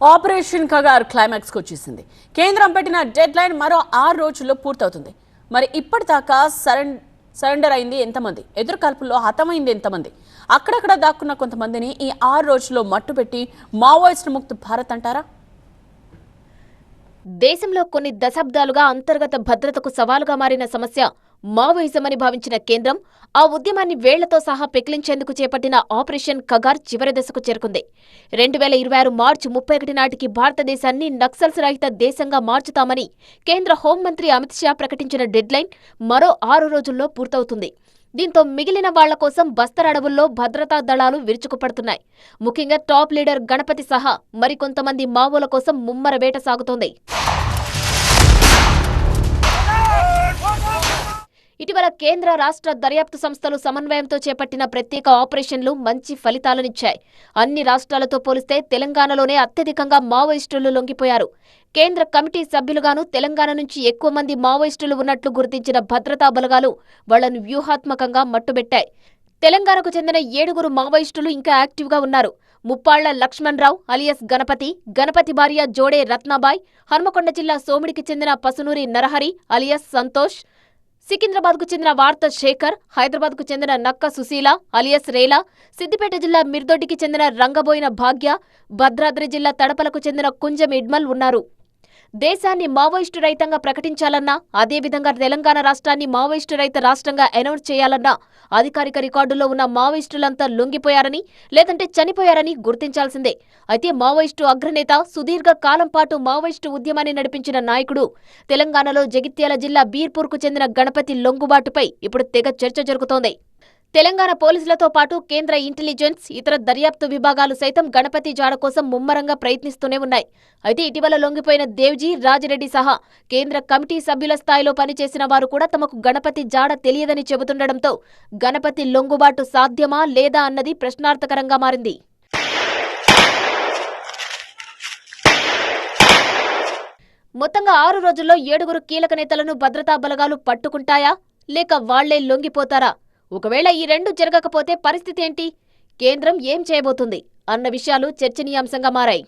Operation Kagar climax కు వచ్చేసింది. కేంద్రం పెట్టిన డెడ్ లైన్ మరో 6 రోజుల్లో పూర్తవుతుంది. మరి ఇప్పటిదాకా సరెండర్ అయింది ఎంతమంది, ఎదురుకాల్పుల్లో హతమైంది ఎంతమంది, అక్కడక్కడ దాక్కున్న కొంతమందిని ఈ 6 రోజుల్లో మట్టుపెట్టి మావోయిస్టు ముక్త భారత్ అంటారా? దేశంలో కొన్ని దశాబ్దాలుగా అంతర్గత భద్రతకు సవాలుగా మారిన సమస్య మావోయిజమని భావించిన కేంద్రం ఆ ఉద్యమాన్ని వేళ్లతో సహా పెకిలించేందుకు చేపట్టిన ఆపరేషన్ కగార్ చివరి దశకు చేరుకుంది. 2026 మార్చి 31 నాటికి భారతదేశాన్ని నక్సల్స్ రహిత దేశంగా మార్చుతామని కేంద్ర హోంమంత్రి అమిత్ షా ప్రకటించిన డెడ్ లైన్ మరో 6 రోజుల్లో పూర్తవుతుంది. దీంతో మిగిలిన వాళ్ల కోసం బస్తర్ అడవుల్లో భద్రతా దళాలు విరుచుకుపడుతున్నాయి. ముఖ్యంగా టాప్ లీడర్ గణపతి సహా మరికొంతమంది మావోల కోసం ముమ్మర వేట సాగుతోంది. ఇటీవల కేంద్ర రాష్ట్ర దర్యాప్తు సంస్థలు సమన్వయంతో చేపట్టిన ప్రత్యేక ఆపరేషన్లు మంచి ఫలితాలనిచ్చాయి. అన్ని రాష్ట్రాలతో పోలిస్తే తెలంగాణలోనే అత్యధికంగా మావోయిస్టులు లొంగిపోయారు. కేంద్ర కమిటీ సభ్యులుగాను తెలంగాణ నుంచి ఎక్కువ మంది మావోయిస్టులు ఉన్నట్లు గుర్తించిన భద్రతా బలగాలు వాళ్లను వ్యూహాత్మకంగా మట్టుబెట్టాయి. తెలంగాణకు చెందిన 7 మావోయిస్టులు ఇంకా యాక్టివ్గా ఉన్నారు. ముప్పాళ్ల లక్ష్మణరావు అలియాస్ గణపతి భార్య జోడే రత్నాబాయ్, హన్మకొండ జిల్లా సోమిడికి చెందిన పసునూరి నరహరి అలియాస్ సంతోష్, సికింద్రాబాద్కు చెందిన వార్త శేఖర్, హైదరాబాద్కు చెందిన నక్క సుశీల అలియాస్ రేలా, సిద్దిపేట జిల్లా మిర్దొడ్డికి చెందిన రంగబోయిన భాగ్య, భద్రాద్రి జిల్లా తడపలకు చెందిన కుంజం ఇడ్మల్ ఉన్నారు. దేశాన్ని మావోయిస్టు రహితంగా ప్రకటించాలన్నా, అదేవిధంగా తెలంగాణ రాష్ట్రాన్ని మావోయిస్టు రహిత రాష్ట్రంగా అనౌన్స్ చేయాలన్నా అధికారిక రికార్డుల్లో ఉన్న మావోయిస్టులంతా లొంగిపోయారని లేదంటే చనిపోయారని గుర్తించాల్సిందే. అయితే మావోయిస్టు అగ్రనేత, సుదీర్ఘ కాలం పాటు మావోయిస్టు ఉద్యమాన్ని నడిపించిన నాయకుడు, తెలంగాణలో జగిత్యాల జిల్లా బీర్పూర్కు చెందిన గణపతి లొంగుబాటుపై ఇప్పుడు తెగ చర్చ జరుగుతోంది. తెలంగాణ పోలీసులతో పాటు కేంద్ర ఇంటెలిజెన్స్, ఇతర దర్యాప్తు విభాగాలు సైతం గణపతి జాడ కోసం ముమ్మరంగా ప్రయత్నిస్తూనే ఉన్నాయి. అయితే ఇటీవల లొంగిపోయిన దేవ్జీ, రాజిరెడ్డి సహా కేంద్ర కమిటీ సభ్యుల స్థాయిలో పనిచేసిన వారు కూడా తమకు గణపతి జాడ తెలియదని చెబుతుండటంతో గణపతి లొంగుబాటు సాధ్యమా లేదా అన్నది ప్రశ్నార్థకరంగా మారింది. మొత్తంగా 6 రోజుల్లో 7 కీలక నేతలను భద్రతా బలగాలు పట్టుకుంటాయా లేక వాళ్లే లొంగిపోతారా? ఒకవేళ ఈ 2 జరగకపోతే పరిస్థితి ఏంటి? కేంద్రం ఏం చేయబోతుంది అన్న విషయాలు చర్చనీయాంశంగా మారాయి.